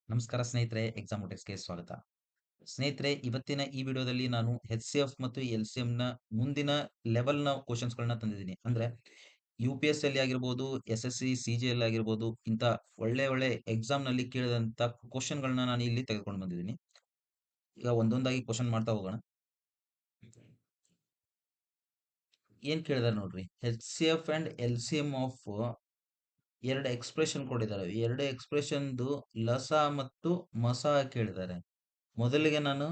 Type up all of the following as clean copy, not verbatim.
ನಮಸ್ಕಾರ ಸ್ನೇಹಿತರೆ, ಎಕ್ಸಾಮೋಟಿಕ್ಸ್‌ಗೆ ಸ್ವಾಗತ. ಸ್ನೇಹಿತರೆ, ಇವತ್ತಿನ ಈ ವಿಡಿಯೋದಲ್ಲಿ ನಾನು ಎಚ್-ಸಿ-ಎಫ್ ಮತ್ತು ಎಲ್-ಸಿ-ಎಂನ ಮುಂದಿನ ಲೆವೆಲ್‌ನ ಕ್ವೆಷನ್ಸ್‌ಗಳನ್ನ ತಂದಿದ್ದೀನಿ. ಅಂದ್ರೆ ಯು-ಪಿ-ಎಸ್-ಸಿ ಆಗಿರ್ಬೋದು, ಎಸ್-ಎಸ್-ಸಿ, ಸಿ-ಜಿ-ಎಲ್ ಆಗಿರ್ಬೋದು, ಇಂಥ ಒಳ್ಳೆ ಎಕ್ಸಾಮ್‌ನಲ್ಲಿ ಕೇಳಿದಂಥ ಕ್ವೆಷನ್‌ಗಳನ್ನ ನಾನು ಇಲ್ಲಿ ತೆಗೆದುಕೊಂಡು ಬಂದಿದ್ದೀನಿ. ಈಗ ಒಂದೊಂದಾಗಿ ಕ್ವೆಷನ್ ಮಾಡ್ತಾ ಹೋಗೋಣ. ಏನ್ ಕೇಳಿದಾರೆ ನೋಡ್ರಿ. H-C-F and L-C-M of 2 expression ಕೊಟ್ಟಿದ್ದಾರೆ. 2 ಎಕ್ಸ್‌ಪ್ರೆಷನ್‌ದು ಲಸ ಮತ್ತು ಮಸ ಕೇಳಿದ್ದಾರೆ. ಮೊದಲಿಗೆ ನಾನು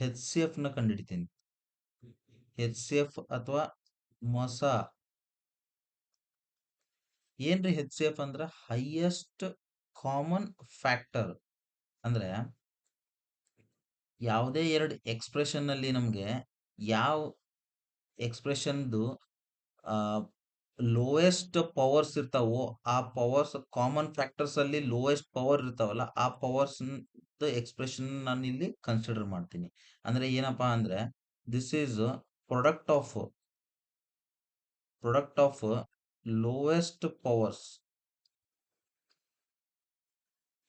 ಎಚ್-ಸಿ-ಎಫ್‌ನ ಕಂಡುಹಿಡಿತೀನಿ. ಎಚ್-ಸಿ-ಎಫ್ ಅಥವಾ ಮೊಸ. ಏನ್ರಿ ಎಚ್-ಸಿ-ಎಫ್ ಅಂದ್ರ ಹೈಯೆಸ್ಟ್ ಕಾಮನ್ ಫ್ಯಾಕ್ಟರ್. ಅಂದ್ರೆ ಯಾವುದೇ 2 ಎಕ್ಸ್‌ಪ್ರೆಷನ್ ನಲ್ಲಿ ನಮ್ಗೆ ಯಾವ ಎಕ್ಸ್‌ಪ್ರೆಷನ್‌ದು ಆ ಲೋಯೆಸ್ಟ್ ಪವರ್ಸ್ ಇರ್ತಾವೋ, ಆ ಪವರ್ಸ್ ಕಾಮನ್ ಫ್ಯಾಕ್ಟರ್ಸ್ ಅಲ್ಲಿ ಲೋಯೆಸ್ಟ್ ಪವರ್ ಇರ್ತಾವಲ್ಲ, ಆ ಪವರ್ಸ್ ಎಕ್ಸ್‌ಪ್ರೆಷನ್ ನಾನು ಇಲ್ಲಿ ಕನ್ಸಿಡರ್ ಮಾಡ್ತೀನಿ. ಅಂದ್ರೆ ಏನಪ್ಪಾ ಅಂದ್ರೆ this is product of lowest powers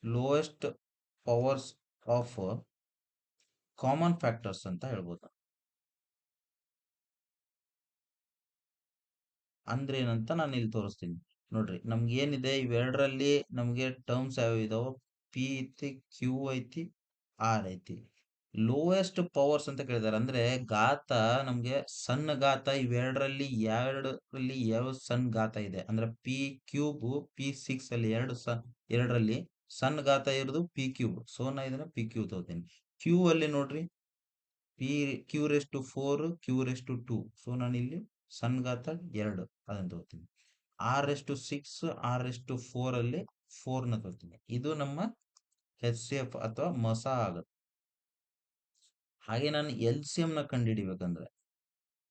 lowest powers of common factors ಅಂತ ಹೇಳ್ಬೋದು. ಅಂದ್ರೆ ಏನಂತ ನಾನು ಇಲ್ಲಿ ತೋರಿಸ್ತೀನಿ ನೋಡ್ರಿ. ನಮ್ಗೆ ಏನಿದೆ ಇವೆರಡರಲ್ಲಿ ನಮ್ಗೆ ಟರ್ಮ್ಸ್ ಯಾವ ಇದಾವ, ಪಿ ಐತಿ, ಕ್ಯೂ ಐತಿ, ಆರ್ ಐತಿ. ಲೋಯೆಸ್ಟ್ ಪವರ್ಸ್ ಅಂತ ಕೇಳಿದಾರೆ ಅಂದ್ರೆ ಘಾತ ನಮ್ಗೆ ಸಣ್ಣ ಘಾತ ಇವೆರಡರಲ್ಲಿ ಯಾವ ಸಣ್ಣ ಘಾತ ಇದೆ ಅಂದ್ರೆ ಪಿ ಕ್ಯೂಬ್ P6 ಅಲ್ಲಿ ಎರಡರಲ್ಲಿ ಸಣ್ಣ ಘಾತ ಇರೋದು ಪಿ ಕ್ಯೂಬ್. ಸೊ ನಾ ಇದನ್ನ ಪಿ ಕ್ಯೂ ತಗೋತೀನಿ. ಕ್ಯೂ ಅಲ್ಲಿ ನೋಡ್ರಿ, P Q raise to 4, Q raise to 2. So ನಾನು ಇಲ್ಲಿ ಸಣ್ಣ ಘಾತ 2 ಅದನ್ನ ತಗೋತೀನಿ. R raise to 6, R raise to 4 ಅಲ್ಲಿ 4 ನ ತಗೋತೀನಿ. ಇದು ನಮ್ಮ ಎಚ್-ಸಿ-ಎಫ್ ಅಥವಾ ಮಸ ಆಗುತ್ತೆ. ಹಾಗೆ ನಾನು ಎಲ್-ಸಿ-ಎಂ ನ ಕಂಡುಹಿಡಿಬೇಕಂದ್ರೆ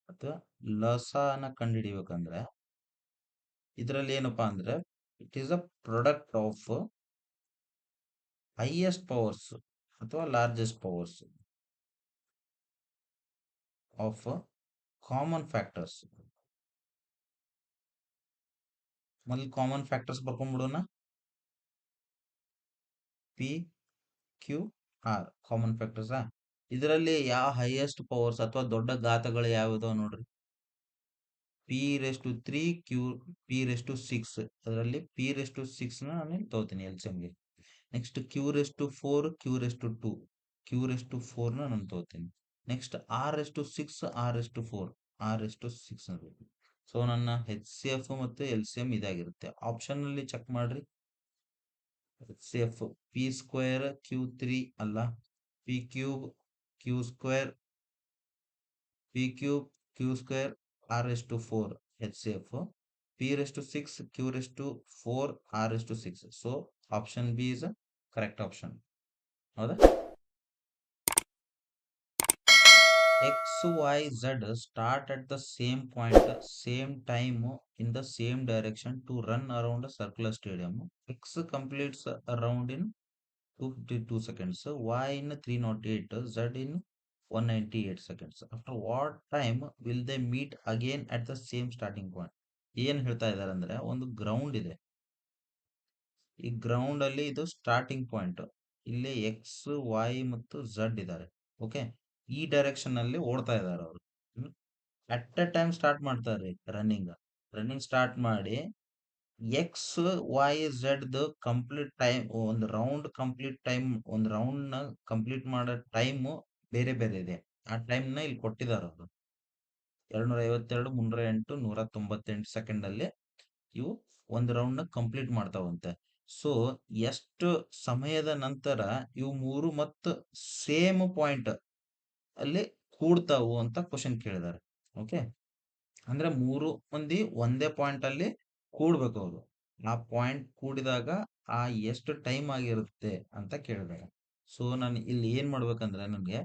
ಅಥವಾ ಲಸಾನ ಕಂಡುಹಿಡಿಬೇಕಂದ್ರೆ ಇದರಲ್ಲಿ ಏನಪ್ಪಾ ಅಂದ್ರೆ it is a product of highest powers ಅಥವಾ largest powers of common factors. ಮೊದಲು ಕಾಮನ್ ಫ್ಯಾಕ್ಟರ್ಸ್ ಬರ್ಕೊಂಡ್ಬಿಡೋಣ. P Q R common factors. ಇದರಲ್ಲಿ ಯಾವ ಹೈಯೆಸ್ಟ್ ಪವರ್ಸ್ ಅಥವಾ ದೊಡ್ಡ ಘಾತಗಳು ಯಾವ್ಯಾವ ನೋಡ್ರಿ. P raise to 3, P raise to 6. ಅದರಲ್ಲಿ ಪಿ ರೆಸ್ ಟು 6 ನಾನು ತಗೋತೀನಿ ಎಲ್ಸಿಎಂಗೆ. Next Q raise to 4, Q raise to 2, Q raise to 4 ನಾನು ತಗೋತೀನಿ. Next R raise to 6, R raise to 4, R raise to 6. So ನನ್ನ ಎಚ್-ಸಿ-ಎಫ್ ಮತ್ತು LCM ಇದಾಗಿರುತ್ತೆ. Option ಅಲ್ಲಿ ಚೆಕ್ ಮಾಡ್ರಿ. ಎಚ್-ಸಿ-ಎಫ್ ಪಿ ಸ್ಕ್ವೇರ್ ಕ್ಯೂ 3 ಅಲ್ಲ, P cube Q square, P cube Q square, R raise to 4 HCF, P raise to 6, Q raise to 4, R raise to 6. So option B is a correct option. ಹೌದಾ? X, Y, Z start at the same point, same time, in the same direction to run around a circular stadium. X completes a round in 252 seconds, Y in 308, Z in 198 seconds. After what time will they meet again at the same starting point? ಏನ್ ಹೇಳ್ತಾ ಇದ್ದಾರೆ ಅಂದ್ರೆ ಒಂದು ground ಇದೆ. ಈ ground ಅಲ್ಲಿ ಇದು starting point. ಇಲ್ಲಿ ಎಕ್ಸ್, ವೈ ಮತ್ತು ಝಡ್ ಇದ್ದಾರೆ. ಓಕೆ, ಈ ಡೈರೆಕ್ಷನ್ ಅಲ್ಲಿ ಓಡ್ತಾ ಇದ್ದಾರೆ ಅವರು. ಅಟ್ ಎ ಟೈಮ್ ಸ್ಟಾರ್ಟ್ ಮಾಡ್ತಾರೆ ರನ್ನಿಂಗ್ ಸ್ಟಾರ್ಟ್ ಮಾಡಿ X, Y, Z complete time, ಒಂದು ರೌಂಡ್ ನ ಕಂಪ್ಲೀಟ್ ಮಾಡೋ ಟೈಮ್ ಬೇರೆ ಬೇರೆ ಇದೆ. ಆ ಟೈಮ್ ನ ಇಲ್ಲಿ ಕೊಟ್ಟಿದ್ದಾರೆ ಅವರು. 252, 308, 198 ಸೆಕೆಂಡ್ ಅಲ್ಲಿ ಇವು ಒಂದು ರೌಂಡ್ ನ ಕಂಪ್ಲೀಟ್ ಮಾಡ್ತಾವಂತೆ. ಸೊ ಎಷ್ಟು ಸಮಯದ ನಂತರ ಇವು ಮೂರು ಮತ್ತು ಸೇಮ್ ಪಾಯಿಂಟ್ ಅಲ್ಲಿ ಕೂಡ್ತಾವು ಅಂತ ಕ್ವಶನ್ ಕೇಳಿದ್ದಾರೆ. ಓಕೆ, ಅಂದ್ರೆ ಮೂರು ಮಂದಿ ಒಂದೇ ಪಾಯಿಂಟ್ ಅಲ್ಲಿ ಕೂಡ್ಬೇಕು ಅವರು. ಆ ಪಾಯಿಂಟ್ ಕೂಡಿದಾಗ ಆ ಎಷ್ಟು ಟೈಮ್ ಆಗಿರುತ್ತೆ ಅಂತ ಕೇಳಿದ್ದಾರೆ. ಸೊ ನಾನು ಇಲ್ಲಿ ಏನ್ ಮಾಡ್ಬೇಕಂದ್ರೆ ನನಗೆ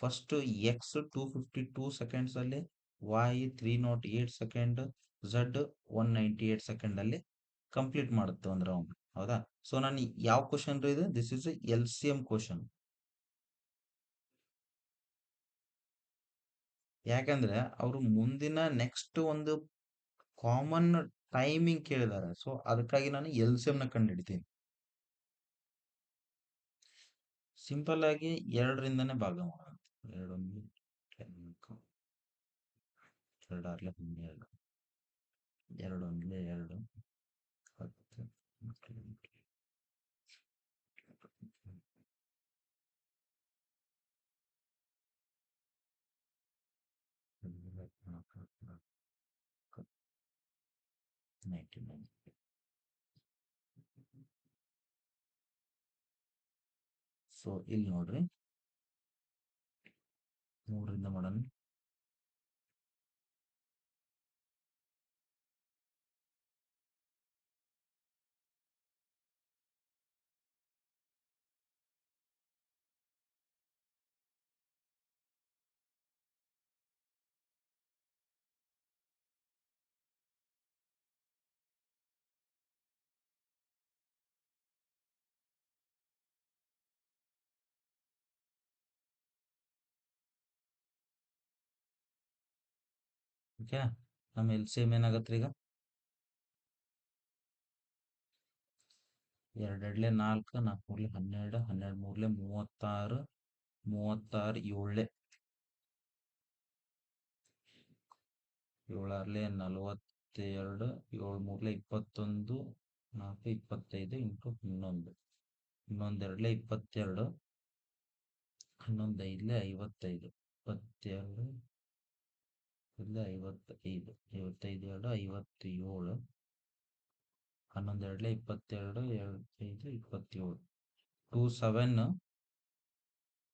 ಫಸ್ಟ್ ಎಕ್ಸ್ 252 ಸೆಕೆಂಡ್ಸ್ ಅಲ್ಲಿ, ವೈ 308 ಸೆಕೆಂಡ್, ಝಡ್ 198 ಸೆಕೆಂಡ್ ಅಲ್ಲಿ ಕಂಪ್ಲೀಟ್ ಮಾಡುತ್ತೆ ಒಂದು ರೌಂಡ್. ಹೌದಾ? ಸೊ ನಾನು ಯಾವ ಕ್ವಶನ್ ಇದು, ದಿಸ್ ಇಸ್ ಎಲ್-ಸಿ-ಎಂ ಕ್ವಶನ್. ಯಾಕಂದ್ರೆ ಅವರು ಮುಂದಿನ ನೆಕ್ಸ್ಟ್ ಒಂದು ಕಾಮನ್ ಟೈಮಿಂಗ್ ಕೇಳಿದ್ದಾರೆ. ಸೊ ಅದಕ್ಕಾಗಿ ನಾನು ಎಲ್-ಸಿ-ಎಂ ನ ಕಂಡು ಹಿಡಿತೀನಿ. ಸಿಂಪಲ್ ಆಗಿ ಎರಡರಿಂದನೇ ಭಾಗ ಮಾಡೋಣ. ಎರಡೊಂದು ನಾಲ್ಕು, ಎರಡಾರ್ಲೆ 12, ಎರಡೊಂದ್ಲೆ ಎರಡು, 10, 20, ಸೊ ಇಲ್ಲಿ ನೋಡ್ರಿ, 3ರಿಂದ ಮಾಡೋಣ. ಓಕೆ, ನಮ್ಮ ಎಲ್ ಸಿ ಎಮ್ ಏನಾಗತ್ರಿ ಈಗ? 2 4, 4 12, 12 36, 36 7 7 42, 7 21, 4 25 ಇಂಟು 11, 2 22, 5 55, 22 55, 55 2 57, 11 22, 25 27,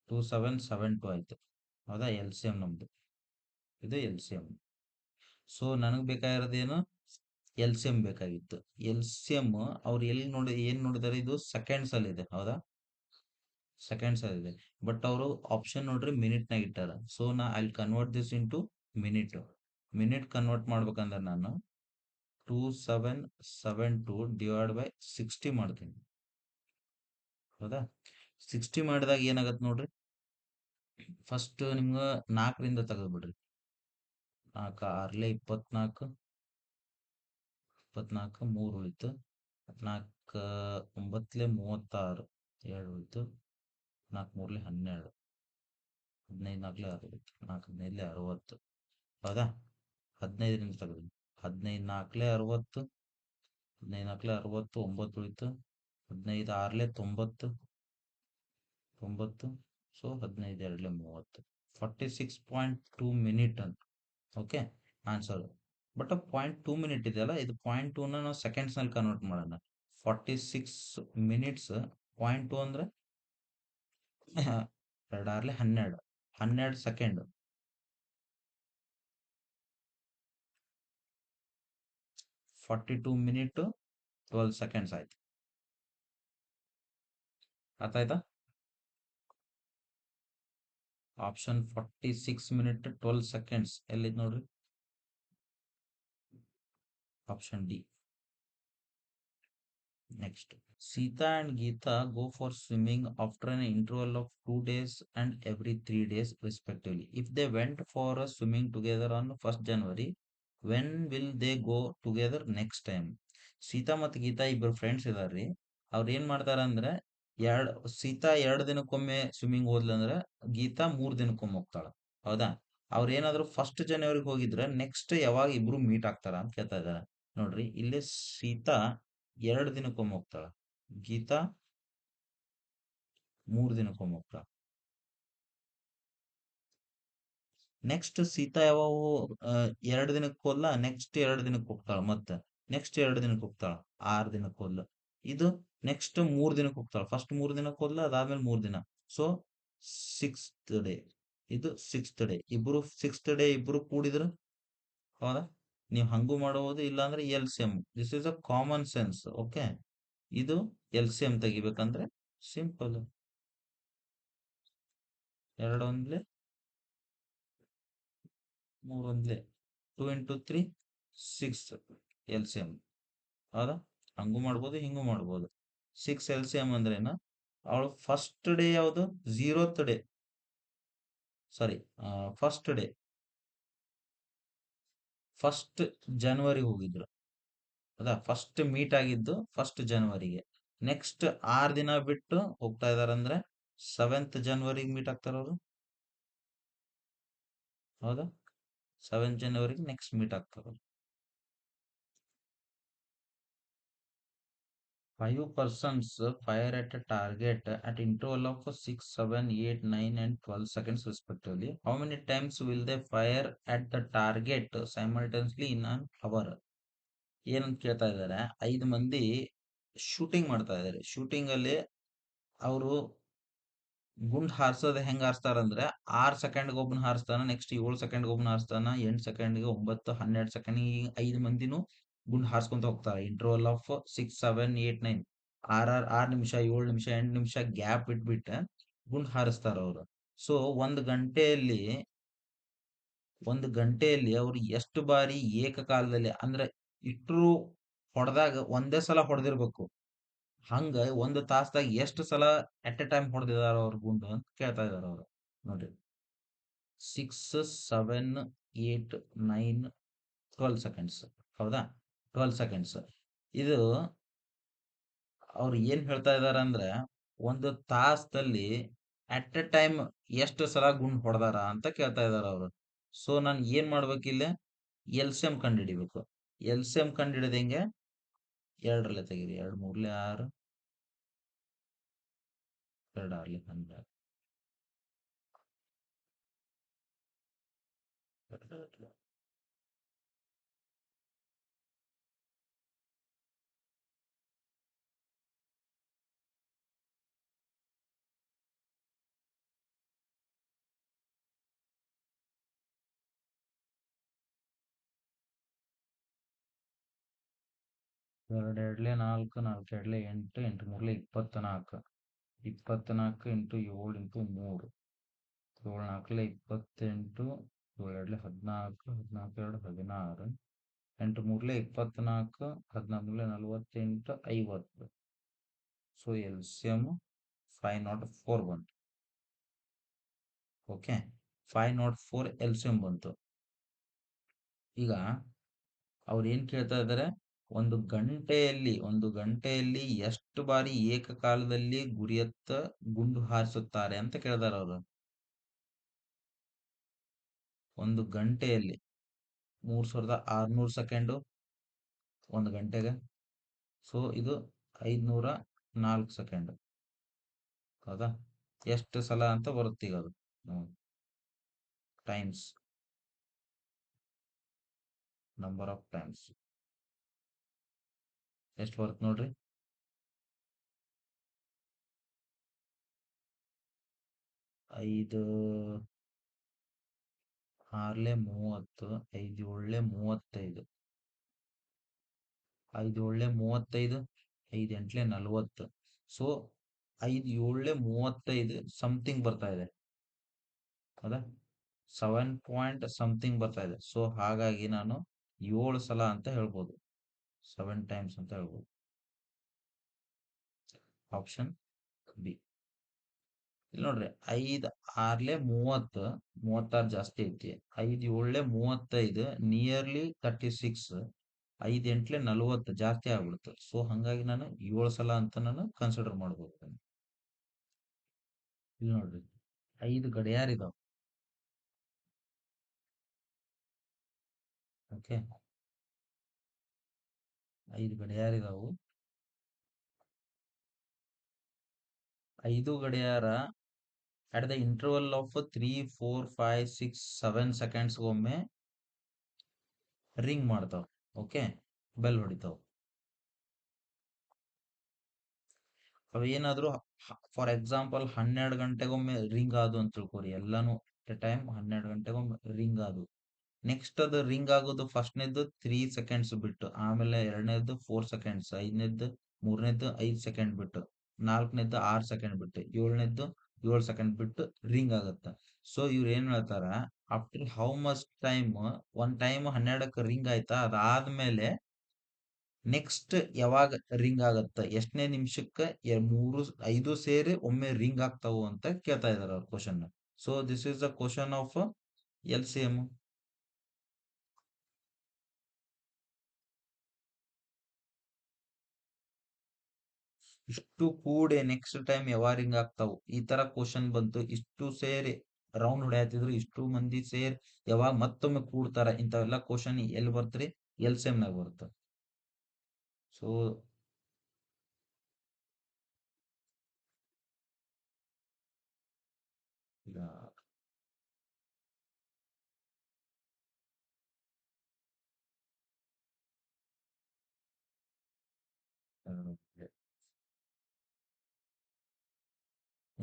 2772 ಆಯ್ತು. ಹೌದಾ? ಎಲ್ ಸಿ ಎಂ ನಮ್ದು, ಇದು ಎಲ್ ಸಿ ಎಂ. ಸೊ ನನಗೆ ಬೇಕಾಗಿರೋದೇನು? ಎಲ್ ಸಿ ಎಂ ಬೇಕಾಗಿತ್ತು. ಎಲ್ ಸಿ ಎಂ ಅವ್ರು ಎಲ್ಲಿ ಏನ್ ನೋಡಿದಾರೆ, ಇದು ಸೆಕೆಂಡ್ಸ್ ಅಲ್ಲಿ ಇದೆ. ಹೌದಾ? ಸೆಕೆಂಡ್ಸ್ ಅಲ್ಲಿ ಇದೆ. ಬಟ್ ಅವರು ಆಪ್ಷನ್ ನೋಡ್ರಿ ಮಿನಿಟ್ನಾಗ ಇಟ್ಟಾರ. So I convert this into minute. Minute convert ಮಾಡ್ಬೇಕಂದ್ರೆ ನಾನು 2772 ಡಿವೈಡ್ ಬೈ 60 ಮಾಡ್ತೀನಿ. ಹೌದಾ? 60 ಮಾಡಿದಾಗ ಏನಾಗತ್ತೆ ನೋಡ್ರಿ, ಫಸ್ಟ್ ನಿಮ್ಗೆ 4ರಿಂದ ತೆಗೆದ್ಬಿಡ್ರಿ. 4 6 24, 24 3 ಉಳಿತು. 4 9 36, 2 ಉಳಿತು. 4 3 12, 15 4 60, 4 15 60. ಹೌದಾ? 15ರಿಂದ ತೆಗೆದ್ರಿ. 15 4 60, 15 4 60, 9 ಉಳಿತು. 15 6 90, 90. ಸೊ 15 2 30, 46.2 ಮಿನಿಟ್ ಅಂತ. Okay, answer. ಬಟ್ 0.2 ಮಿನಿಟ್ ಇದೆಯಲ್ಲ, ಇದು 0.2ನ ನಾವು ಸೆಕೆಂಡ್ಸ್ ನಲ್ಲಿ ಕನ್ವರ್ಟ್ ಮಾಡೋಣ. 46 ಮಿನಿಟ್ಸ್ 0.2 ಅಂದ್ರೆ 2 6 12, 12 ಸೆಕೆಂಡ್. 42 ಮಿನಿಟ್ 12 ಸೆಕೆಂಡ್ಸ್ ಆಯ್ತು. ಅರ್ಥ ಆಯ್ತಾ? ಆಪ್ಷನ್ 46 ಮಿನಿಟ್ 12 ಸೆಕೆಂಡ್ಸ್ ಎಲ್ಲಿದ್ ನೋಡ್ರಿ? Option D. Next, Sita and Geeta go for swimming after an interval of 2 days and every 3 days respectively. If they went for a swimming together on 1st January, when will they go together next time? Sita ಮತ್ತು ಗೀತಾ ಇಬ್ಬರು friends ಇದಾರ್ರಿ. ಅವ್ರು ಏನ್ ಮಾಡ್ತಾರ ಅಂದ್ರೆ, ಸೀತಾ 2 ದಿನಕ್ಕೊಮ್ಮೆ swimming ಹೋದ್ಲಂದ್ರೆ Geetha 3 ದಿನಕ್ಕೊಮ್ಮೆ ಹೋಗ್ತಾಳ. ಹೌದಾ? ಅವ್ರ ಏನಾದ್ರು 1st ಜನವರಿಗೆ ಹೋಗಿದ್ರೆ ನೆಕ್ಸ್ಟ್ ಯಾವಾಗ ಇಬ್ರು ಮೀಟ್ ಆಗ್ತಾರ ಅಂತ ಕೇಳ್ತಾ ಇದಾರೆ. ನೋಡ್ರಿ, ಇಲ್ಲಿ ಸೀತಾ 2 ದಿನಕ್ಕೊಮ್ಮೆ ಹೋಗ್ತಾಳ, ಗೀತಾ 3 ದಿನಕ್ಕೊಮ್ಮೆ ಹೋಗ್ತಾಳ. ನೆಕ್ಸ್ಟ್ ಸೀತಾ ಯಾವಾಗ 2 ದಿನಕ್ಕೆ ಹೋದ್ಲ, ನೆಕ್ಸ್ಟ್ 2 ದಿನಕ್ಕೆ ಹೋಗ್ತಾಳ, ಮತ್ತೆ ನೆಕ್ಸ್ಟ್ 2 ದಿನಕ್ಕೆ ಹೋಗ್ತಾಳ, 6 ದಿನಕ್ಕೆ ಹೋದ್ಲ. ಇದು ನೆಕ್ಸ್ಟ್ 3 ದಿನಕ್ಕೆ ಹೋಗ್ತಾಳ. ಫಸ್ಟ್ 3 ದಿನಕ್ಕೆ ಹೋದ್ಲ, ಅದಾದ್ಮೇಲೆ 3 ದಿನ. ಸೊ 6th ಡೇ, ಇದು 6th ಡೇ. ಇಬ್ರು 6th ಡೇ ಇಬ್ರು ಕೂಡಿದ್ರು. ಹೌದಾ? ನೀವು ಹಂಗೂ ಮಾಡಬಹುದು, ಇಲ್ಲಾಂದ್ರೆ L C M. This is a common sense. Okay, ಇದು ಎಲ್ ಸಿ ಎಂ ತೆಗಿಬೇಕಂದ್ರೆ simple. 2 1 3 1 2 into 3 6 L C M. ಹೌದಾ? ಹಂಗೂ ಮಾಡ್ಬೋದು, ಹಿಂಗೂ ಮಾಡ್ಬೋದು. 6 ಎಲ್ ಸಿ ಎಂ ಅಂದ್ರೇನ, ಅವಳು ಫಸ್ಟ್ ಡೇ ಯಾವುದು? 0th ಡೇ, ಸಾರಿ, ಫಸ್ಟ್ ಡೇ, 1st ಜನವರಿ ಹೋಗಿದ್ರು. ಹೌದಾ? ಫಸ್ಟ್ ಮೀಟ್ ಆಗಿದ್ದು 1st ಜನವರಿಗೆ. ನೆಕ್ಸ್ಟ್ 6 ದಿನ ಬಿಟ್ಟು ಹೋಗ್ತಾ ಇದಾರಂದ್ರೆ 7th ಜನವರಿಗೆ ಮೀಟ್ ಆಗ್ತಾರ ಅವರು. ಹೌದಾ? 7th ಜನವರಿಗೆ ನೆಕ್ಸ್ಟ್ ಮೀಟ್ ಆಗ್ತಾರ. 5 persons fire at a target at interval of 6, 7, 8, 9 and 12 seconds respectively. How many times will they fire at the target simultaneously in an hour? ಏನಂತ ಕೇಳ್ತಾ ಇದ್ದಾರೆ, 5 ಮಂದಿ ಶೂಟಿಂಗ್ ಮಾಡ್ತಾ ಇದ್ದಾರೆ. ಶೂಟಿಂಗ್ ಅಲ್ಲಿ ಅವರು ಗುಂಡ್ ಹಾರ್ಸೋದ್ ಹೆಂಗ್ ಹಾರಿಸ್ತಾರಂದ್ರೆ, 6 ಸೆಕೆಂಡ್ಗೆ ಒಬ್ಬನ ಹಾರಿಸ್ತಾನ, ನೆಕ್ಸ್ಟ್ 7 ಸೆಕೆಂಡ್ಗೆ ಒಬ್ಬನ ಹಾರಿಸ್ತಾನ, 8 ಸೆಕೆಂಡ್ಗೆ, 9, 12 ಸೆಕೆಂಡ್, 5 ಮಂದಿನೂ ಗುಂಡ್ ಹಾರಿಸ್ಕೊಂತ ಹೋಗ್ತಾರೆ. ಇಂಟರ್ವಲ್ ಆಫ್ 6, 7, 8, 9, 6 ನಿಮಿಷ, 7 ನಿಮಿಷ, 8 ನಿಮಿಷ ಗ್ಯಾಪ್ ಇಟ್ಬಿಟ್ಟು ಗುಂಡ್ ಹಾರಿಸ್ತಾರ ಅವರು. ಸೊ ಒಂದು ಗಂಟೆಯಲ್ಲಿ ಅವ್ರು ಎಷ್ಟು ಬಾರಿ ಏಕಕಾಲದಲ್ಲಿ ಅಂದ್ರೆ ಇಟ್ರು ಹೊಡೆದಾಗ ಒಂದೇ ಸಲ ಹೊಡೆದಿರ್ಬೇಕು. ಹಂಗ ಒಂದು ತಾಸ್ದಾಗ ಎಷ್ಟು ಸಲ ಎಟ್ ಎ ಟೈಮ್ ಹೊಡೆದಿದಾರ ಅವ್ರ ಗುಂಡು ಅಂತ ಕೇಳ್ತಾ ಇದಾರ ಅವ್ರು. ನೋಡ್ರಿ, 6, 7, 8, 9, 12 ಸೆಕೆಂಡ್ಸ್. ಹೌದಾ? 12 ಸೆಕೆಂಡ್ಸ್. ಇದು ಅವ್ರು ಏನ್ ಹೇಳ್ತಾ ಇದಾರ ಅಂದ್ರೆ, ಒಂದು ತಾಸದಲ್ಲಿ ಅಟ್ ಎ ಟೈಮ್ ಎಷ್ಟು ಸಲ ಗುಂಡ್ ಹೊಡೆದಾರ ಅಂತ ಕೇಳ್ತಾ ಇದಾರ ಅವ್ರು. ಸೊ ನಾನು ಏನ್ ಮಾಡ್ಬೇಕಿಲ್ಲ, ಎಲ್ ಸಿ ಎಂ ಕಂಡು ಹಿಡಿಬೇಕು. ಎಲ್ ಸಿ ಎಂ ಕಂಡು ಹಿಡಿದ ಹೆಂಗೆ, 2 ತೆಗೀರಿ. 2 3 6, 2 6 12, 2 2 4, 4 2 8, 8 3 24, 24 into 7 into 3, 7 4 28, 7 2 14, 14 2 16, 8 3 24, 14 48, 50. So L C M 504 ಬಂತು. ಓಕೆ, 504 ಎಲ್ ಸಿ ಎಂ ಬಂತು. ಈಗ ಅವ್ರು ಏನ್ ಕೇಳ್ತಾ ಇದ್ದಾರೆ, ಒಂದು ಗಂಟೆಯಲ್ಲಿ ಎಷ್ಟು ಬಾರಿ ಏಕಕಾಲದಲ್ಲಿ ಗುರಿಯತ್ತ ಗುಂಡು ಹಾರಿಸುತ್ತಾರೆ ಅಂತ ಕೇಳಿದಾರೆ ಅವರು. ಒಂದು ಗಂಟೆಯಲ್ಲಿ 3600 ಸೆಕೆಂಡು ಒಂದು ಗಂಟೆಗೆ. ಸೊ ಇದು 504 ಸೆಕೆಂಡ್. ಹೌದಾ? ಎಷ್ಟು ಸಲ ಅಂತ ಬರುತ್ತೆ ಈಗ ಅದು ಟೈಮ್ಸ್, ನಂಬರ್ ಆಫ್ ಟೈಮ್ಸ್ ಎಷ್ಟು ಬರುತ್ತೆ ನೋಡ್ರಿ. 5 6 30, 5 7 35, 5 7 35, 5 8 40. ಸೊ 5 7 35 ಸಮಥಿಂಗ್ ಬರ್ತಾ ಇದೆ. ಹೌದಾ? 7 ಪಾಯಿಂಟ್ ಸಮಥಿಂಗ್ ಬರ್ತಾ ಇದೆ. ಸೊ ಹಾಗಾಗಿ ನಾನು 7 ಸಲ ಅಂತ ಹೇಳ್ಬೋದು, 7 ಟೈಮ್ಸ್ ಅಂತ ಹೇಳ್ಬೋದು. Option B. ಇಲ್ಲಿ ನೋಡ್ರಿ, 5 6 30, 36 ಜಾಸ್ತಿ ಐತಿ. 5 7 35 ನಿಯರ್ಲಿ 36, 5 8 40 ಜಾಸ್ತಿ ಆಗ್ಬಿಡುತ್ತೆ. ಸೊ ಹಂಗಾಗಿ ನಾನು 7 ಸಲ ಅಂತ ನಾನು ಕನ್ಸಿಡರ್ ಮಾಡ್ಬೋದು. ಇಲ್ಲಿ ನೋಡ್ರಿ, 5 ಗಡಿಯಾರ ಇದಾವ. ಓಕೆ, 5 ಗಡಿಯಾರ ಇದಾವು. 5 ಗಡಿಯಾರ at the interval of 3, 4, 5, 6, 7 seconds ಒಮ್ಮೆ ರಿಂಗ್ ಮಾಡ್ತಾವ. ಓಕೆ, ಬೆಲ್ ಹೊಡಿತಾವ. ಅವೇನಾದ್ರೂ ಫಾರ್ ಎಕ್ಸಾಂಪಲ್ 12 ಗಂಟೆಗೊಮ್ಮೆ ರಿಂಗ್ ಆದು ಅಂತ ತಿಳ್ಕೊರಿ. ಎಲ್ಲಾನು ಎಟ್ ಟೈಮ್ 12 ಗಂಟೆಗೊಮ್ಮೆ ರಿಂಗ್ ಆದು. ನೆಕ್ಸ್ಟ್ ಅದು ರಿಂಗ್ ಆಗೋದು ಫಸ್ಟ್ನೇದ್ದು 3 ಸೆಕೆಂಡ್ಸ್ ಬಿಟ್ಟು, ಆಮೇಲೆ ಎರಡನೇದ್ದು 4 ಸೆಕೆಂಡ್ಸ್, ಐದನೇದ್ದು ಮೂರನೇದ್ದು 5 ಸೆಕೆಂಡ್ ಬಿಟ್ಟು, ನಾಲ್ಕನೇದ್ದು 6 ಸೆಕೆಂಡ್ ಬಿಟ್ಟು, ಏಳನೇದ್ದು 7 ಸೆಕೆಂಡ್ ಬಿಟ್ಟು ರಿಂಗ್ ಆಗುತ್ತೆ. ಸೊ ಇವ್ರು ಏನ್ ಹೇಳ್ತಾರ, ಆಫ್ಟರ್ ಹೌ ಮಚ್ ಟೈಮ್, ಒಂದ್ ಟೈಮ್ 12ಕ್ಕೆ ರಿಂಗ್ ಆಯ್ತಾ, ಅದಾದ್ಮೇಲೆ ನೆಕ್ಸ್ಟ್ ಯಾವಾಗ ರಿಂಗ್ ಆಗತ್ತ, ಎಷ್ಟನೇ ನಿಮಿಷಕ್ಕೆ 5 ಸೇರಿ ಒಮ್ಮೆ ರಿಂಗ್ ಆಗ್ತಾವು ಅಂತ ಕೇಳ್ತಾ ಇದಾರೆ ಅವ್ರ question. So this is the question of L C M. ಇಷ್ಟು ಕೂಡಿ ನೆಕ್ಸ್ಟ್ ಟೈಮ್ ಯಾವಾಗ ರಿಂಗ್ ಆಗ್ತಾವು ಈ ತರ ಕ್ವಶನ್ ಬಂತು. ಇಷ್ಟು ಸೇರಿ ರೌಂಡ್ ಹೊಡ್ಯಾತಿದ್ರು, ಇಷ್ಟು ಮಂದಿ ಸೇರಿ ಯಾವಾಗ ಮತ್ತೊಮ್ಮೆ ಕೂಡ್ತಾರ, ಇಂಥವೆಲ್ಲ ಕ್ವಶನ್ ಎಲ್ಲಿ ಬರ್ತ್ರಿ? ಎಲ್ ಸಿ ಎಂ ನಾಗ ಬರುತ್ತೆ. ಸೊ ಈಗ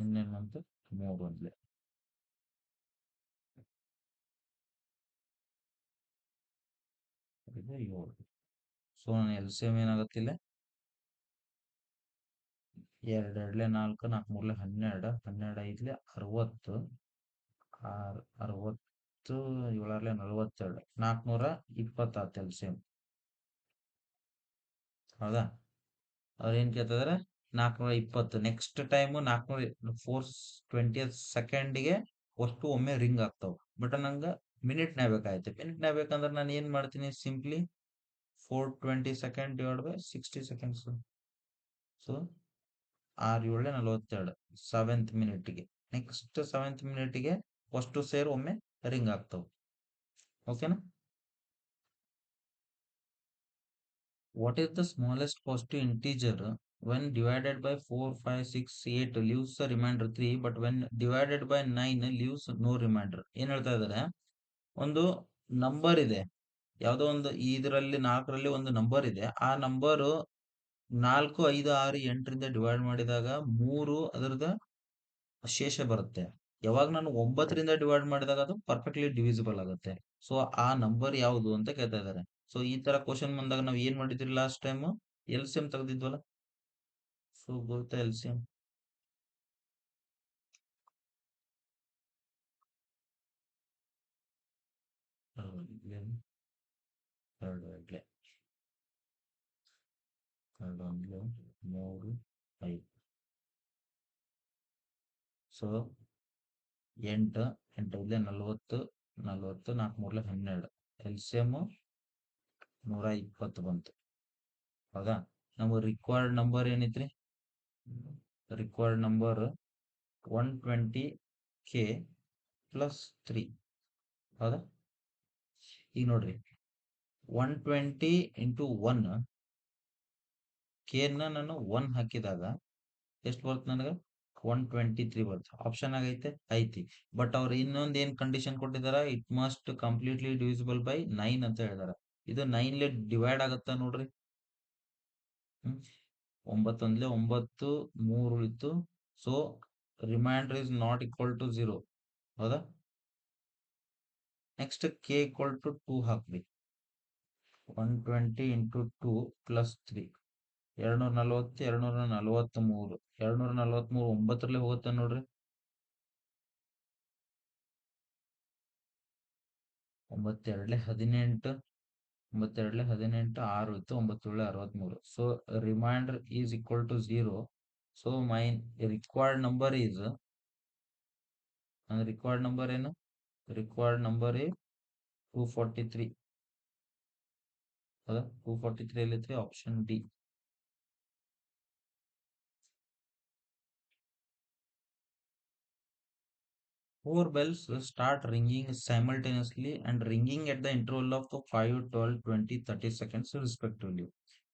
ಇನ್ನೇನ್ ಬಂತು? 3 ಒಂದ್ಲೆ. ಇದು 7. ಸೊ ನಾನು ಎಲ್ ಸಿ ಎಂ ಏನಾಗತ್ತಿಲ್ಲ? 2 ಎರಡ್ಲೆ 4, 4 ಮೂರ್ಲೆ 12, 12 ಐದ್ಲೆ 60, 60, 7 42, 420 ಎಲ್ ಸಿ ಎಂ. ಹೌದಾ? ಅವ್ರು ಏನ್ ಕೇಳ್ತಿದಾರೆ? 420. ನೆಕ್ಸ್ಟ್ ಟೈಮ್ 420 ಸೆಕೆಂಡ್ಗೆ ಅಷ್ಟು ಒಮ್ಮೆ ರಿಂಗ್ ಆಗ್ತಾವ. ಬಟ್ ನಂಗೆ ಮಿನಿಟ್ನಾಗ ಬೇಕಾಯ್ತು. ಮಿನಿಟ್ನಾಗ ಬೇಕಂದ್ರೆ ನಾನು ಏನ್ ಮಾಡ್ತೀನಿ? Simply 420 second divide by 60 seconds. So 6 7 42 seventh ಮಿನಿಟ್ಗೆ. ನೆಕ್ಸ್ಟ್ ಸೆವೆಂತ್ ಮಿನಿಟ್ಗೆ ಅಷ್ಟು ಸೇರಿ ಒಮ್ಮೆ ರಿಂಗ್ ಆಗ್ತಾವ. ಓಕೆನಾ? What is the smallest positive integer when divided by 4, 5, 6, 8 leaves a remainder 3, but when divided by 9 leaves no remainder? ಏನ್ ಹೇಳ್ತಾ ಇದಾರೆ? ಒಂದು ನಂಬರ್ ಇದೆ, ಯಾವುದೋ ಒಂದು ಇದರಲ್ಲಿ 4ರಲ್ಲಿ ಒಂದು ನಂಬರ್ ಇದೆ. ಆ ನಂಬರ್ 4, 5, 6, 8ರಿಂದ ಡಿವೈಡ್ ಮಾಡಿದಾಗ 3 ಅದರದ ಶೇಷ ಬರುತ್ತೆ. ಯಾವಾಗ ನಾನು 9ರಿಂದ ಡಿವೈಡ್ ಮಾಡಿದಾಗ ಅದು ಪರ್ಫೆಕ್ಟ್ಲಿ ಡಿವಿಸಿಬಲ್ ಆಗುತ್ತೆ. ಸೊ ಆ ನಂಬರ್ ಯಾವುದು ಅಂತ ಕೇಳ್ತಾ ಇದ್ದಾರೆ. ಸೊ ಈ ತರ ಕ್ವಶನ್ ಬಂದಾಗ ನಾವು ಏನ್ ಮಾಡಿದ್ರಿ last time? L C M ತೆಗೆದಿದ್ವಲ್ಲ. ಸೊ ಗೊತ್ತಾ ಎಲ್ ಸಿ ಎಂ? ಎರಡು ಎರಡ್ಲೆ 2 ಒಂದ್ಲೆ 3 5. ಸೊ 8 8 ಐದ್ಲೆ 40, 40, 4 ಮೂರ್ಲೆ 12. ಎಲ್ ಸಿ ಎಂ 120 ಬಂತು. ಹೌದಾ? ನಮ್ಮ ರಿಕ್ವೈರ್ಡ್ ನಂಬರ್ ಏನಿತ್ರಿ? Required number 120K plus 3. ಹೌದಾ? ಈಗ ನೋಡ್ರಿ, 120 ಇಂಟು 1 ಕೆ ನಾನು 1 ಹಾಕಿದಾಗ ಎಷ್ಟು ಬರುತ್ತೆ ನನಗೆ? 123 ಬರುತ್ತೆ. ಆಪ್ಷನ್ ಆಗೈತೆ ಐತಿ. ಬಟ್ ಅವ್ರು ಇನ್ನೊಂದು ಏನ್ ಕಂಡೀಷನ್ ಕೊಟ್ಟಿದಾರ? It must completely divisible by 9 ಅಂತ ಹೇಳಿದಾರ. ಇದು 9 ಡಿವೈಡ್ ಆಗತ್ತಾ ನೋಡ್ರಿ. 9 ಒಂದ್ಲೆ 9, 3 ಉಳಿತು. So remainder is not equal to 0. ಹೌದಾ? ನೆಕ್ಸ್ಟ್ ಕೆ ಈಕ್ವಲ್ ಟು 2 ಹಾಕ್ರಿ. 120 ಇಂಟು 2 ಪ್ಲಸ್ 3 240, 243. 243 9ರಲ್ಲಿ ಹೋಗುತ್ತೆ ನೋಡ್ರಿ. 9 ಎರಡ್ಲೆ 18, 9 ಎರಡ್ಲೆ 18, 6 ಇತ್ತು. 9 ಏಳ್ಲೆ 63. So remainder is equal to 0. So my required number is, required number ಏನು? ರಿಕ್ವೈರ್ಡ್ ನಂಬರ್ ಈ 243. ಹೌದಾ? 243 ಎಲ್ಲಿತ್ರಿ? Option D. Four bells start ringing simultaneously and ringing at the interval of 5, 12, 20, 30 seconds respectively.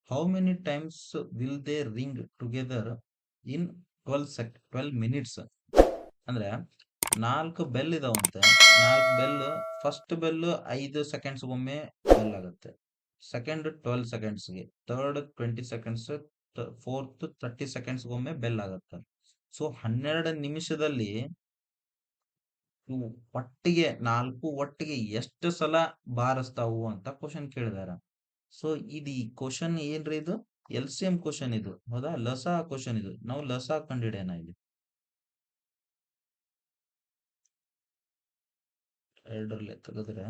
How many times will they ring together in 12 minutes? ಅಂದ್ರೆ 4 bell ಇದಾವಂತೆ. 4 bell. First bell 5 seconds ಒಮ್ಮೆ bell ಆಗುತ್ತೆ. Second 12 ಸೆಕೆಂಡ್ಸ್ಗೆ, third 20 seconds, fourth 30 seconds ಒಮ್ಮೆ bell ಆಗುತ್ತೆ. So 12 ನಿಮಿಷದಲ್ಲಿ ಒಟ್ಟಿಗೆ 4 ಒಟ್ಟಿಗೆ ಎಷ್ಟು ಸಲ ಬಾರಿಸ್ತಾವು ಅಂತ ಕ್ವಶನ್ ಕೇಳಿದಾರ. ಸೊ ಇದು ಈ ಕ್ವಶನ್ ಏನ್ರಿ? ಇದು ಎಲ್ ಸಿ ಎಂ ಕ್ವಶನ್ ಇದು. ಹೌದಾ? ಲಸಾ ಕ್ವಶನ್ ಇದು. ನಾವು ಲಸಾ ಕಂಡಿಡಿಯೋಣ ಇಲ್ಲಿ. ಎರಡರಲ್ಲಿ ತೆಗೆದ್ರೆ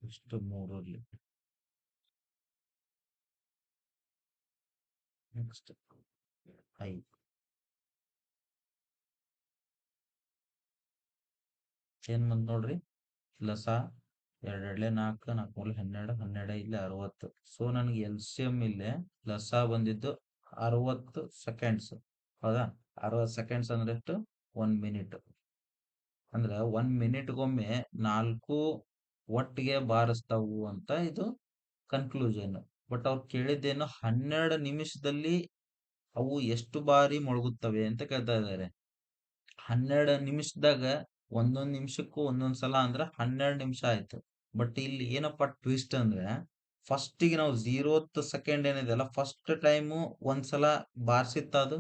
ಇಷ್ಟು 3ರಲ್ಲಿ ನೆಕ್ಸ್ಟ್ 5 ಏನ್ ಬಂದ್ ನೋಡ್ರಿ, ಲಸ ಎರಡೆರಡ್ಲೆ ನಾಲ್ಕು, ನಾಲ್ಕು ಮೂಲೆ ಹನ್ನೆರಡು, ಹನ್ನೆರಡು ಇಲ್ಲೇ 60. ಸೊ ನನಗೆ ಎಲ್ ಸಿ ಎಂ ಇಲ್ಲೇ ಲಸ ಬಂದಿದ್ದು 60 ಸೆಕೆಂಡ್ಸ್. ಹೌದಾ? 60 ಸೆಕೆಂಡ್ಸ್ ಅಂದ್ರೆ ಎಷ್ಟು? 1 ಮಿನಿಟ್. ಅಂದ್ರೆ 1 ಮಿನಿಟ್ಗೊಮ್ಮೆ 4 ಒಟ್ಟಿಗೆ ಬಾರಿಸ್ತಾವು ಅಂತ ಇದು ಕನ್ಕ್ಲೂಷನ್. ಬಟ್ ಅವ್ರು ಕೇಳಿದ್ದೇನು 12 ನಿಮಿಷದಲ್ಲಿ ಅವು ಎಷ್ಟು ಬಾರಿ ಮೊಳಗುತ್ತವೆ ಅಂತ ಕೇಳ್ತಾ ಇದ್ದಾರೆ. 12 ನಿಮಿಷದಾಗ ಒಂದೊಂದ್ ನಿಮಿಷಕ್ಕೂ ಒಂದೊಂದ್ ಸಲ ಅಂದ್ರೆ 12 ನಿಮಿಷ ಆಯ್ತು. ಬಟ್ ಇಲ್ಲಿ ಏನಪ್ಪಾ ಟ್ವಿಸ್ಟ್ ಅಂದ್ರೆ, ಫಸ್ಟಿಗೆ ನಾವು 0th ಸೆಕೆಂಡ್ ಏನಿದೆಯಲ್ಲ, ಫಸ್ಟ್ ಟೈಮು ಒಂದ್ಸಲ ಬಾರ್ಸಿತ್ತ ಅದು,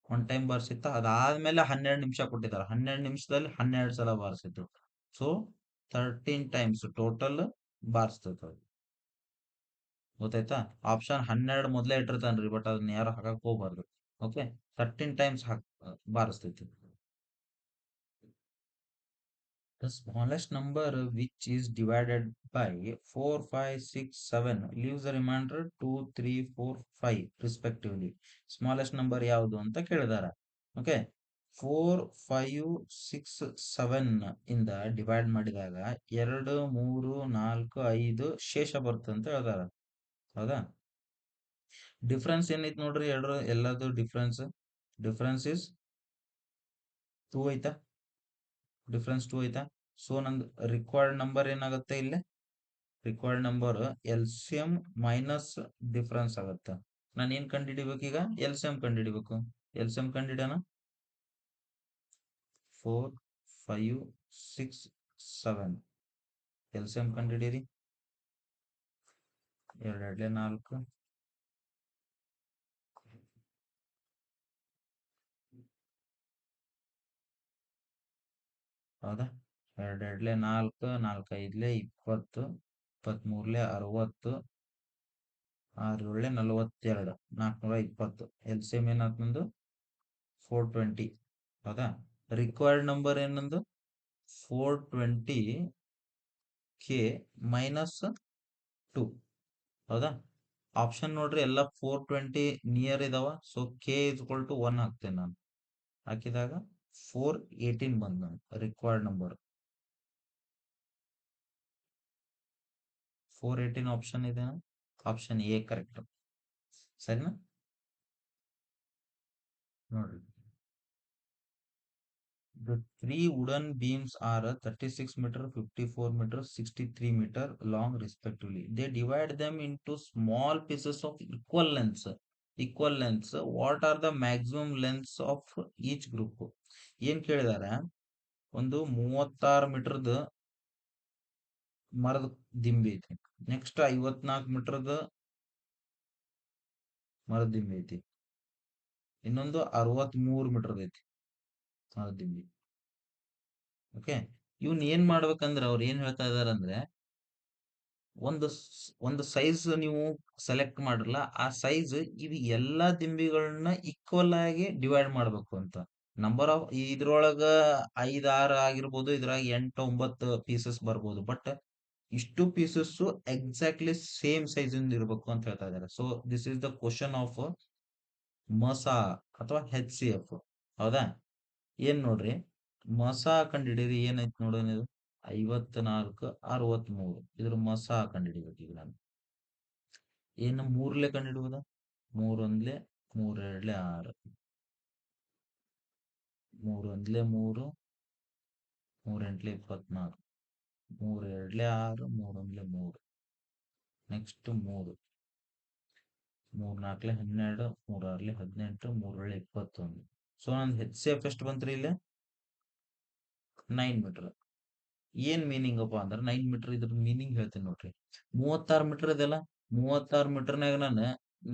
ಒನ್ ಟೈಮ್ ಬಾರಿಸಿತ್ತ, ಅದಾದ್ಮೇಲೆ 12 ನಿಮಿಷ ಕೊಟ್ಟಿದ್ದಾರೆ. 12 ನಿಮಿಷದಲ್ಲಿ 12 ಸಲ ಬಾರಿಸಿತ್ತು. ಸೊ 13 ಟೈಮ್ಸ್ ಟೋಟಲ್ ಬಾರಿಸ್ತದ. ಗೊತ್ತಾಯ್ತಾ? ಆಪ್ಷನ್ 12 ಮೊದಲೇ ಇಟ್ಟಿರ್ತಾನ್ರಿ, ಬಟ್ ಅದನ್ನ ಯಾರು ಹಾಕಕ್ ಹೋಗ್ಬಾರ್ದು. ಓಕೆ, 13 ಟೈಮ್ಸ್ ಬಾರಿಸ್ತೈತಿ. The smallest number which is divided by 4, 5, 6, 7 leaves a remainder 2, 3, 4, 5 respectively. Smallest number ಯಾವುದು ಅಂತ ಕೇಳಿದಾರೆ. ಓಕೆ, 4, 5, 6, 7 ಇಂದ ಡಿವೈಡ್ ಮಾಡಿದಾಗ 2, 3, 4, 5 ಶೇಷ ಬರುತ್ತೆ ಅಂತ ಹೇಳ್ದಾರ. ಹೌದಾ? ಡಿಫ್ರೆನ್ಸ್ ಏನೈತಿ ನೋಡ್ರಿ, ಎಲ್ಲದು ಡಿಫ್ರೆನ್ಸ್. ಡಿಫ್ರೆನ್ಸ್ ಇಸ್ 2 ಐತಾ? ಡಿಫ್ರೆನ್ಸ್ 2 ಐತಾ? ಸೊ ನಂದು ರಿಕ್ವೈರ್ಡ್ ನಂಬರ್ ಏನಾಗುತ್ತೆ ಇಲ್ಲಿ? Required number L C M minus difference ಆಗುತ್ತೆ. ನಾನು ಏನ್ ಕಂಡುಹಿಡಿಬೇಕು ಈಗ? ಎಲ್ ಸಿ ಎಂ ಕಂಡುಹಿಡಿಬೇಕು. ಎಲ್ ಸಿ ಎಂ ಕಂಡುಹಿಡಿಯೋಣ. 4, 5, 6, 7 ಎಲ್ ಸಿ ಎಂ ಕಂಡುಹಿಡಿಯಿರಿ. ಎರಡೆರಡ್ಲೆ 4, ಹೌದಾ? ಎರಡೆರಡ್ಲೆ 4, 4 5ಲೆ 20, 23ಲೆ 60, 6 7ಲೆ 42, 420. ಎಲ್ ಸಿ ಎಂ ಏನಾಯ್ತು ನಂದು? 420. ಹೌದಾ? ರಿಕ್ವೈರ್ಡ್ ನಂಬರ್ ಏನಂದು? 420 ಕೆ ಮೈನಸ್ 2. ಹೌದಾ? ಆಪ್ಷನ್ ನೋಡ್ರಿ, ಎಲ್ಲ 420 ನಿಯರ್ ಇದಾವ. So K is equal to 1 ಹಾಕ್ತೇನೆ ನಾನು. ಹಾಕಿದಾಗ 418 ಬಂದ್ ನಾನು ರಿಕ್ವೈರ್ಡ್ ನಂಬರ್. 418 ಆಪ್ಷನ್ ಇದೆ. Option A correct. ಸರಿನಾ? ನೋಡ್ರಿ, the three wooden beams are 36 meter, 54 meter, 63 meter long respectively. They divide them into small pieces of equal lengths. Equal lengths. What are the maximum lengths of each group? ಏನ್ ಕೇಳಿದಾರೆ? ಒಂದು 36 ಮೀಟರ್ದ ಮರದ ದಿಂಬಿ ಐತಿ. Next 54 ಮೀಟರ್ದ ಮರದ ದಿಂಬಿ ಐತಿ. ಇನ್ನೊಂದು 63 ಮೀಟರ್ದ ಐತಿ ಮರದ ದಿಂಬಿ. ಓಕೆ, ಇವ್ನ ಏನ್ ಮಾಡ್ಬೇಕಂದ್ರೆ ಅವ್ರು ಏನ್ ಹೇಳ್ತಾ ಇದಾರೆ ಅಂದ್ರೆ, ಒಂದು ಸೈಜ್ ನೀವು ಸೆಲೆಕ್ಟ್ ಮಾಡಿರಲ್ಲ, ಆ ಸೈಜ್ ಇವು ಎಲ್ಲಾ ದಿಂಬಿಗಳನ್ನ ಈಕ್ವಲ್ ಆಗಿ ಡಿವೈಡ್ ಮಾಡ್ಬೇಕು ಅಂತ. ನಂಬರ್ ಆಫ್ ಇದ್ರೊಳಗ 5, 6 ಆಗಿರ್ಬೋದು, ಇದ್ರಾಗ 8, 9 ಪೀಸಸ್ ಬರ್ಬೋದು. ಬಟ್ ಇಷ್ಟು ಪೀಸಸ್ ಎಕ್ಸಾಕ್ಟ್ಲಿ ಸೇಮ್ ಸೈಜ್ ಇಂದ ಇರ್ಬೇಕು ಅಂತ ಹೇಳ್ತಾ ಇದಾರೆ. So this is the question of ಮಸಾ ಅಥವಾ ಹೆಚ್ ಸಿ ಎಫ್. ಹೌದಾ? ಏನ್ ನೋಡ್ರಿ, ಮಸಾ ಕಂಡಿಡೀರಿ. ಏನೈತಿ ನೋಡೋಣ ಇದು, 54, 63. ಇದ್ರ ಮಸಾ ಕಂಡಿಡಿಬೇಕು ಈಗ ನಾನು. ಏನು ಮೂರ್ಲೆ ಕಂಡಿಡುವುದ? 3 1ಲೆ 3 2ಲೆ 6, 3 1ಲೆ 3, 3 8ಲೆ 24, 3 2ಲೆ 6, 3 1ಲೆ 3, ನೆಕ್ಸ್ಟ್ 3, 3 4ಲೆ 12, 3 6ಲೆ 18, 3 7ಲೆ 21. ಸೊ ನಂದು ಹೆಚ್ ಸಿ ಎಫ್ ಎಷ್ಟು ಬಂತ್ರಿ ಇಲ್ಲಿ? 9 ಮೀಟರ್. ಏನ್ ಮೀನಿಂಗ್ ಅಪ್ಪ ಅಂದ್ರೆ, 9 ಮೀಟರ್ ಇದ್ರ ಮೀನಿಂಗ್ ಹೇಳ್ತೀನಿ ನೋಡ್ರಿ. 36 ಮೀಟರ್ ಇದೆಲ್ಲ, 36 ಮೀಟರ್ನಾಗ ನಾನು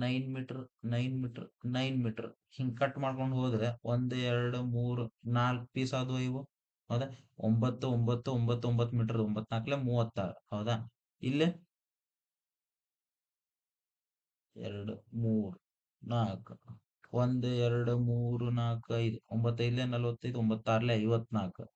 9 ಮೀಟರ್, 9 ಮೀಟರ್, 9 ಮೀಟರ್ ಹಿಂಗ್ ಕಟ್ ಮಾಡ್ಕೊಂಡು ಹೋದ್ರೆ 1 2 3 4 ಪೀಸ್ ಆದವು ಇವು. ಹೌದಾ? 9 9 9 9 ಮೀಟರ್, 9 4ಲೆ 36. ಹೌದಾ? ಇಲ್ಲೇ 2 3 4, 1 2 3 4 5, 9 5ಲೆ 45, 9 6ಲೆ 54,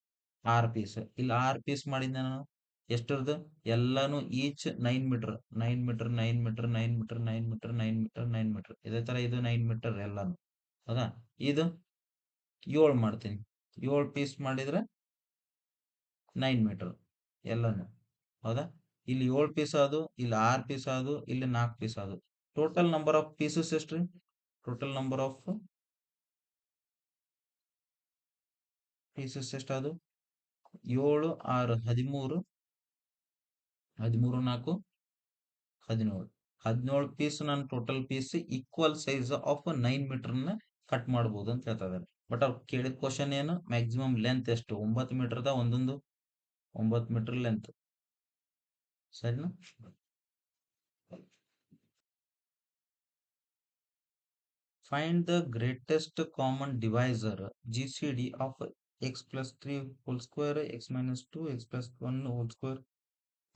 6 ಪೀಸ್. ಇಲ್ಲಿ 6 ಪೀಸ್ ಮಾಡಿದ್ದೆ ನಾನು. ಎಷ್ಟರದ್ದು? ಎಲ್ಲಾನು each 9 metre, 9 metre, 9 metre, 9 metre, 9 metre, 9 metre, 9 metre. ಇದೇ ತರ ಇದು 9 ಮೀಟರ್ ಎಲ್ಲಾನು. ಹೌದಾ? ಇದು 7 ಮಾಡ್ತೀನಿ. 7 ಪೀಸ್ ಮಾಡಿದ್ರೆ 9 ಮೀಟರ್ ಎಲ್ಲಾನು. ಹೌದಾ? ಇಲ್ಲಿ 7 ಪೀಸ್ ಅದು, ಇಲ್ಲಿ 6 ಪೀಸ್ ಅದು, ಇಲ್ಲಿ 4 ಪೀಸ್ ಅದು. ಟೋಟಲ್ ನಂಬರ್ ಆಫ್ ಪೀಸಸ್ ಎಷ್ಟ್ರಿ? ಟೋಟಲ್ ನಂಬರ್ ಆಫ್ ಪೀಸಸ್ ಎಷ್ಟದು? 7 6 13, 13 4 17. 17 ಪೀಸ್ ನನ್ನ total piece equal size of 9 ಮೀಟರ್ನ ಕಟ್ ಮಾಡ್ಬೋದು ಅಂತ ಹೇಳ್ತಾ ಇದ್ದಾರೆ. ಬಟ್ ಅವ್ರು ಕೇಳಿದ ಕ್ವಶನ್ ಏನು, ಮ್ಯಾಕ್ಸಿಮಮ್ ಲೆಂತ್ ಎಷ್ಟು? 9 ಮೀಟರ್ದ ಒಂದೊಂದು 9 ಮೀಟರ್ ಲೆಂತ್. ಸರಿನಾ? Find the greatest common divisor GCD of x plus 3 whole square, x minus 2, x plus 1 whole square,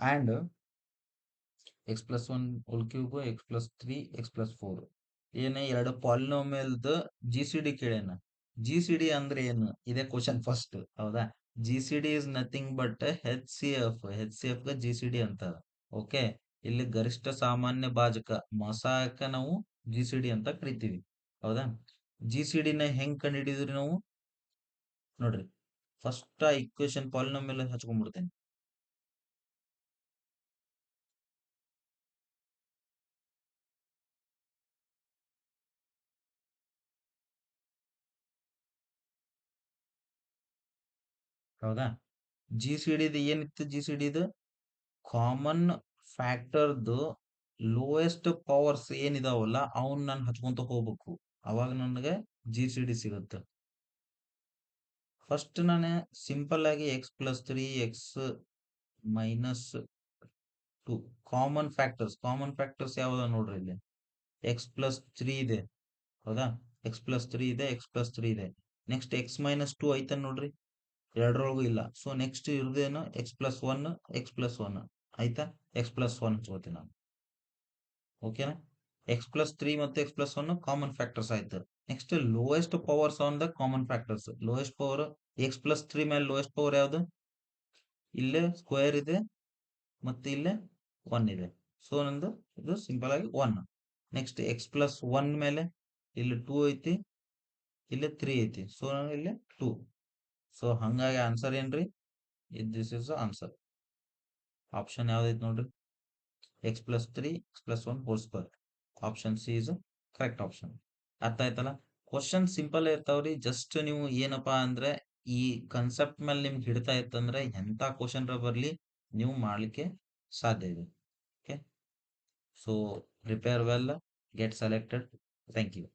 and x plus 1 whole cube, x plus 3, x plus 4. ಏನೇ ಎರಡು ಪಾಲಿನೋಮಿಯಲ್ದ G C D ಕೇಳೇನ. G C D ಅಂದ್ರೆ ಏನು ಇದೇ question first. ಹೌದಾ? G C D is nothing but H C F. H C F G C D ಅಂತ. Okay, ಇಲ್ಲಿ ಗರಿಷ್ಠ ಸಾಮಾನ್ಯ ಭಾಜಕ ಮಸಾಕ ನಾವು ಜಿ ಸಿ ಡಿ ಅಂತ ಕರಿತೀವಿ. ಹೌದಾ? ಜಿ ಸಿ ಡಿನ ಹೆಂಗ್ ಕಂಡುಹಿಡಿದ್ರಿ ನಾವು? ನೋಡ್ರಿ, ಫಸ್ಟ್ ಆ ಇಕ್ವೇಶನ್ ಪಾಲಿನೋಮಿಯಲ್ ಹಚ್ಕೊಂಡ್ಬಿಡ್ತೇನೆ. ಹೌದಾ? ಜಿ ಸಿ ಡಿದು ಏನಿತ್ತು? ಜಿ ಸಿ ಡಿದು ಕಾಮನ್ ಫ್ಯಾಕ್ಟರ್ದು ಲೋಯೆಸ್ಟ್ ಪವರ್ಸ್ ಏನಿದಾವಲ್ಲ ಅವನ್ ನಾನು ಹಚ್ಕೊಂತ ಹೋಗ್ಬೇಕು. ಅವಾಗ ನನಗೆ ಜಿ ಸಿ ಡಿ ಸಿಗುತ್ತೆ. ಫಸ್ಟ್ ನಾನು ಸಿಂಪಲ್ ಆಗಿ X plus 3 X minus 2 common factors ಯಾವ್ದ ನೋಡ್ರಿ. ಇಲ್ಲಿ ಎಕ್ಸ್ ಪ್ಲಸ್ 3 ಇದೆ. ಹೌದಾ? ಎಕ್ಸ್ ಪ್ಲಸ್ 3 ಇದೆ, ಎಕ್ಸ್ ಪ್ಲಸ್ 3 ಇದೆ. ನೆಕ್ಸ್ಟ್ ಎಕ್ಸ್ ಮೈನಸ್ 2 ಐತ ನೋಡ್ರಿ, ಎರಡರೊಳಗೂ ಇಲ್ಲ. ಸೊ ನೆಕ್ಸ್ಟ್ ಇರೋದೇನು? ಎಕ್ಸ್ ಪ್ಲಸ್ 1, ಎಕ್ಸ್ ಪ್ಲಸ್ 1 ಆಯ್ತಾ? ಎಕ್ಸ್ ಪ್ಲಸ್ 1 ಹಚ್ಕೋತೀನಿ ನಾನು. ಓಕೆನಾ? ಎಕ್ಸ್ ಪ್ಲಸ್ 3 ಮತ್ತು ಎಕ್ಸ್ ಪ್ಲಸ್ 1 ಕಾಮನ್ ಫ್ಯಾಕ್ಟರ್ಸ್ ಆಯ್ತು. Next lowest powers on the common factors. Lowest power X plus 3 ಮೇಲೆ ಲೋಯೆಸ್ಟ್ ಪವರ್ ಯಾವ್ದು? ಇಲ್ಲೇ ಸ್ಕ್ವೇರ್ ಇದೆ ಮತ್ತೆ ಇಲ್ಲೇ 1 ಇದೆ. ಸೊ ನಂದು ಇದು ಸಿಂಪಲ್ ಆಗಿ 1. ನೆಕ್ಸ್ಟ್ ಎಕ್ಸ್ ಪ್ಲಸ್ 1 ಮೇಲೆ ಇಲ್ಲಿ 2 ಐತಿ, ಇಲ್ಲಿ 3 ಐತಿ. ಸೊ ಇಲ್ಲಿ 2. ಸೊ ಹಂಗಾಗಿ ಆನ್ಸರ್ ಏನ್ರಿ? This is answer. ಆಪ್ಷನ್ ಯಾವ್ದೈತಿ ನೋಡ್ರಿ, X plus 3 X plus 1 whole square. Option C is correct option. ಅರ್ಥ ಆಯ್ತಲ್ಲ? ಕ್ವಶನ್ ಸಿಂಪಲ್ ಇರ್ತಾವ್ರಿ. ಜಸ್ಟ್ ನೀವು ಏನಪ್ಪಾ ಅಂದ್ರೆ ಈ ಕನ್ಸೆಪ್ಟ್ ಮೇಲೆ ನಿಮ್ಗೆ ಹಿಡ್ತಾ ಇತ್ತಂದ್ರೆ ಎಂತ ಕ್ವಶನ್ ಬರ್ಲಿ ನೀವು ಮಾಡ್ಲಿಕ್ಕೆ ಸಾಧ್ಯ ಇದೆ. Okay, so prepare well, get selected. Thank you.